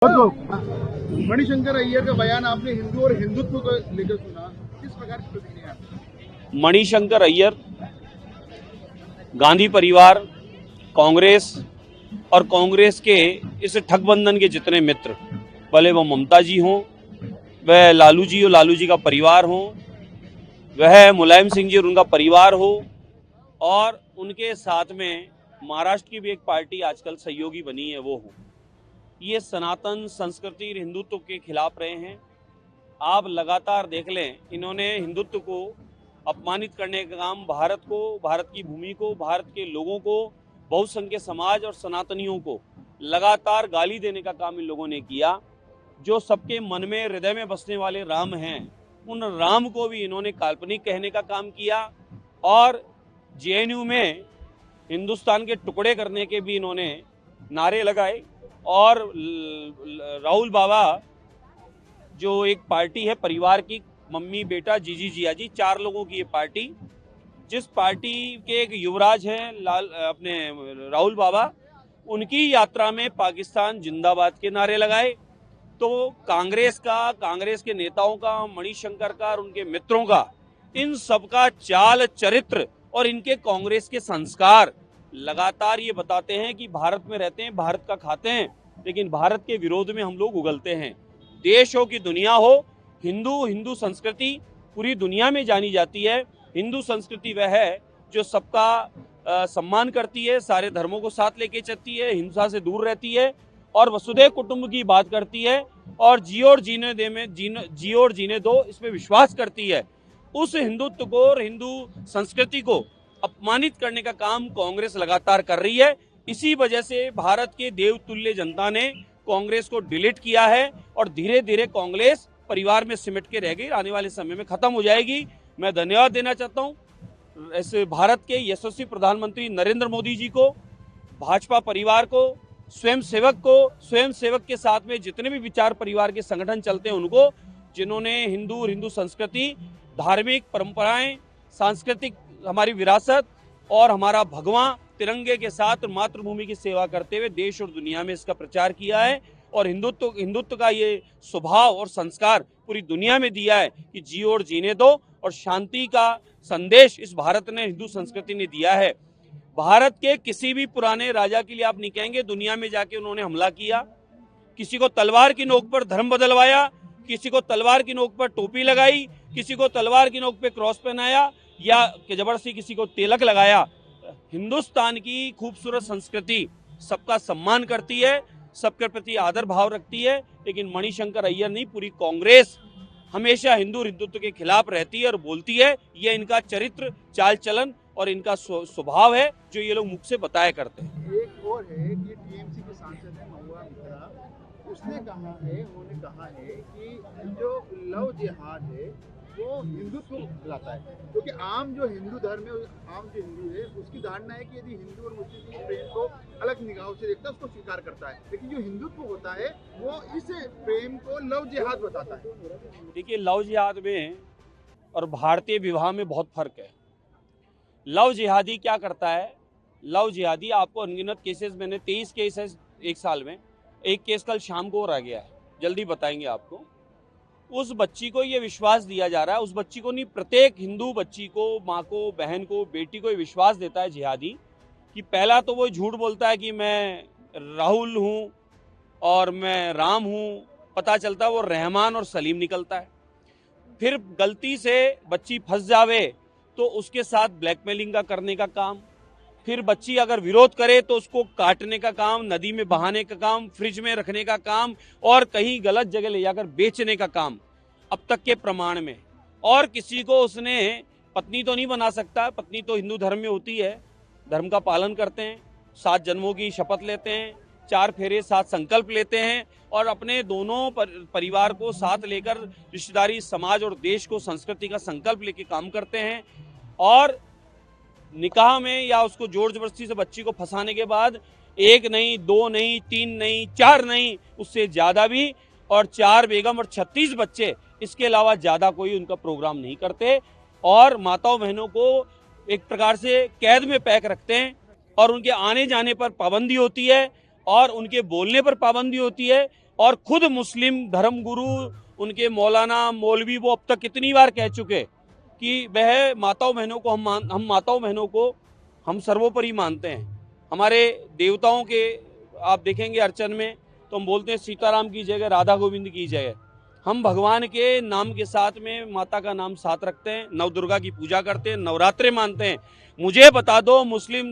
मणिशंकर अय्यर का बयान आपने हिंदू और हिंदुत्व को लेकर सुना, किस प्रकार की प्रतिक्रिया है? मणिशंकर अय्यर गांधी परिवार, कांग्रेस और कांग्रेस के इस ठगबंधन के जितने मित्र, भले वो ममता जी हों, वह लालू जी और लालू जी का परिवार हो, वह मुलायम सिंह जी और उनका परिवार हो, और उनके साथ में महाराष्ट्र की भी एक पार्टी आजकल सहयोगी बनी है वो हो, ये सनातन संस्कृति और हिंदुत्व के खिलाफ रहे हैं। आप लगातार देख लें, इन्होंने हिंदुत्व को अपमानित करने का काम, भारत को, भारत की भूमि को, भारत के लोगों को, बहुसंख्यक समाज और सनातनियों को लगातार गाली देने का काम इन लोगों ने किया। जो सबके मन में, हृदय में बसने वाले राम हैं, उन राम को भी इन्होंने काल्पनिक कहने का काम किया, और जेएनयू में हिंदुस्तान के टुकड़े करने के भी इन्होंने नारे लगाए। और राहुल बाबा जो एक पार्टी है परिवार की, मम्मी बेटा जीजी जिया जी, 4 लोगों की ये पार्टी, जिस पार्टी के एक युवराज हैं अपने राहुल बाबा, उनकी यात्रा में पाकिस्तान जिंदाबाद के नारे लगाए। तो कांग्रेस के नेताओं का, मणिशंकर का और उनके मित्रों का, इन सबका चाल चरित्र और इनके कांग्रेस के संस्कार लगातार ये बताते हैं कि भारत में रहते हैं, भारत का खाते हैं, लेकिन भारत के विरोध में हम लोग उगलते हैं। देश हो कि दुनिया हो, हिंदू संस्कृति पूरी दुनिया में जानी जाती है। हिंदू संस्कृति वह है जो सबका सम्मान करती है, सारे धर्मों को साथ लेके चलती है, हिंसा से दूर रहती है और वसुधैव कुटुंब की बात करती है, और जियो और जीने दो इसमें विश्वास करती है। उस हिंदुत्व को और हिंदू संस्कृति को अपमानित करने का काम कांग्रेस लगातार कर रही है। इसी वजह से भारत के देवतुल्य जनता ने कांग्रेस को डिलीट किया है, और धीरे धीरे कांग्रेस परिवार में सिमट के रह गई, आने वाले समय में खत्म हो जाएगी। मैं धन्यवाद देना चाहता हूं ऐसे भारत के यशस्वी प्रधानमंत्री नरेंद्र मोदी जी को, भाजपा परिवार को, स्वयं सेवक के साथ में जितने भी विचार परिवार के संगठन चलते हैं उनको, जिन्होंने हिंदू संस्कृति, धार्मिक परंपराएं, सांस्कृतिक हमारी विरासत और हमारा भगवान तिरंगे के साथ मातृभूमि की सेवा करते हुए देश और दुनिया में इसका प्रचार किया है, और हिंदुत्व का ये स्वभाव और संस्कार पूरी दुनिया में दिया है कि जियो और जीने दो, और शांति का संदेश इस भारत ने, हिंदू संस्कृति ने दिया है। भारत के किसी भी पुराने राजा के लिए आप नहीं कहेंगे दुनिया में जाके उन्होंने हमला किया, किसी को तलवार की नोक पर धर्म बदलवाया, किसी को तलवार की नोक पर टोपी लगाई, किसी को तलवार की नोक पे क्रॉस पहनाया, या जबरदस्ती किसी को तिलक लगाया। हिंदुस्तान की खूबसूरत संस्कृति सबका सम्मान करती है, सबके प्रति आदर भाव रखती है, लेकिन मणिशंकर अय्यर नहीं, पूरी कांग्रेस हमेशा हिंदुत्व के खिलाफ रहती है और बोलती है। ये इनका चरित्र, चाल चलन और इनका स्वभाव है जो ये लोग मुख से बताया करते हैं। एक और है कि टीएमसी के सांसद है महुआ मित्रा, उन्होंने कहा है कि जो लव जिहाद है वो हिंदुत्व को लाता है, क्योंकि आम जो हिंदू धर्म है, आम जो हिंदू है उसकी धारणा है कि यदि हिंदू और मुस्लिम की प्रेम को अलग निगाहों से देखता है, उसको स्वीकार करता है, लेकिन जो हिंदुत्व होता है वो इस प्रेम को लव जिहाद बताता है। देखिए, लव जिहाद में और भारतीय विवाह में बहुत फर्क है। लव जिहादी क्या करता है? लव जिहादी आपको अनगिनत केसेस, मैंने 23 केसेस एक साल में, एक केस कल शाम को रह गया है, जल्दी बताएंगे आपको। उस बच्ची को ये विश्वास दिया जा रहा है, उस बच्ची को नहीं, प्रत्येक हिंदू बच्ची को, माँ को, बहन को, बेटी को ये विश्वास देता है जिहादी कि पहला तो वो झूठ बोलता है कि मैं राहुल हूँ और मैं राम हूँ, पता चलता है वो रहमान और सलीम निकलता है। फिर गलती से बच्ची फंस जावे तो उसके साथ ब्लैकमेलिंग का करने का काम, फिर बच्ची अगर विरोध करे तो उसको काटने का काम, नदी में बहाने का काम, फ्रिज में रखने का काम, और कहीं गलत जगह ले जाकर बेचने का काम अब तक के प्रमाण में। और किसी को उसने पत्नी तो नहीं बना सकता, पत्नी तो हिंदू धर्म में होती है, धर्म का पालन करते हैं, 7 जन्मों की शपथ लेते हैं, 4 फेरे 7 संकल्प लेते हैं, और अपने दोनों परिवार को साथ लेकर रिश्तेदारी, समाज और देश को, संस्कृति का संकल्प लेके काम करते हैं। और निकाह में या उसको जोर जबरदस्ती से बच्ची को फंसाने के बाद 1 नहीं, 2 नहीं, 3 नहीं, 4 नहीं, उससे ज्यादा भी, और 4 बेगम और 36 बच्चे, इसके अलावा ज्यादा कोई उनका प्रोग्राम नहीं करते, और माताओं बहनों को एक प्रकार से कैद में पैक रखते हैं, और उनके आने जाने पर पाबंदी होती है, और उनके बोलने पर पाबंदी होती है, और खुद मुस्लिम धर्मगुरु उनके मौलाना मौलवी वो अब तक कितनी बार कह चुके कि वह माताओं बहनों को हम माताओं बहनों को हम सर्वोपरि मानते हैं। हमारे देवताओं के आप देखेंगे अर्चन में तो हम बोलते हैं सीताराम की जगह राधा गोविंद की जगह। हम भगवान के नाम के साथ में माता का नाम साथ रखते हैं, नव दुर्गा की पूजा करते हैं, नवरात्रे मानते हैं। मुझे बता दो मुस्लिम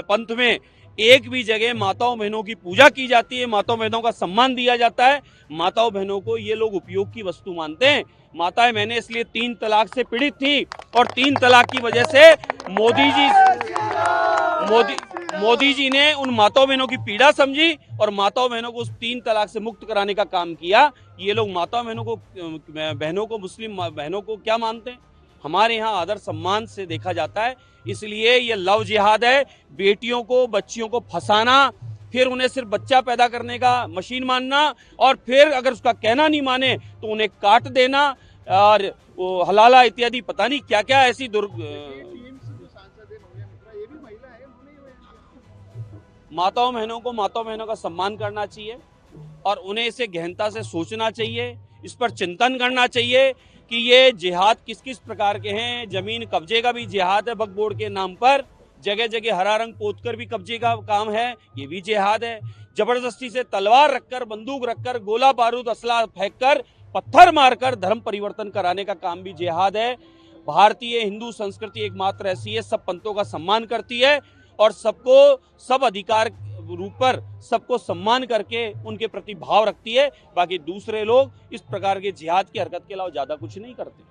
पंथ में एक भी जगह माताओं बहनों की पूजा की जाती है, माताओं बहनों का सम्मान दिया जाता है? माताओं बहनों को ये लोग उपयोग की वस्तु मानते हैं। माताएं बहनें इसलिए 3 तलाक से पीड़ित थी और 3 तलाक की वजह से मोदी जी ने उन माताओं बहनों की पीड़ा समझी और माताओं बहनों को उस 3 तलाक से मुक्त कराने का काम किया। ये लोग माताओं बहनों को मुस्लिम बहनों को क्या मानते हैं? हमारे यहाँ आदर सम्मान से देखा जाता है। इसलिए ये लव जिहाद है, बेटियों को बच्चियों को फंसाना, फिर उन्हें सिर्फ बच्चा पैदा करने का मशीन मानना और फिर अगर उसका कहना नहीं माने तो उन्हें काट देना और वो हलाला इत्यादि पता नहीं क्या क्या ऐसी टीएमसी जो सांसद है महुआ मित्रा, ये भी महिला है, उन्होंने ये बयान दिया। माताओं बहनों का सम्मान करना चाहिए और उन्हें इसे गहनता से सोचना चाहिए, इस पर चिंतन करना चाहिए कि ये जिहाद किस किस प्रकार के हैं। जमीन कब्जे का भी जिहाद है वक्फ बोर्ड के नाम पर, जगह जगह हरा रंग पोतकर भी कब्जे का काम है, ये भी जिहाद है। जबरदस्ती से तलवार रखकर, बंदूक रखकर, गोला बारूद असला फेंककर, पत्थर मारकर धर्म परिवर्तन कराने का काम भी जिहाद है। भारतीय हिंदू संस्कृति एकमात्र ऐसी है, सब पंथों का सम्मान करती है और सबको सब अधिकार रूप पर सबको सम्मान करके उनके प्रति भाव रखती है। बाकी दूसरे लोग इस प्रकार के जिहाद की हरकत के अलावा ज्यादा कुछ नहीं करते।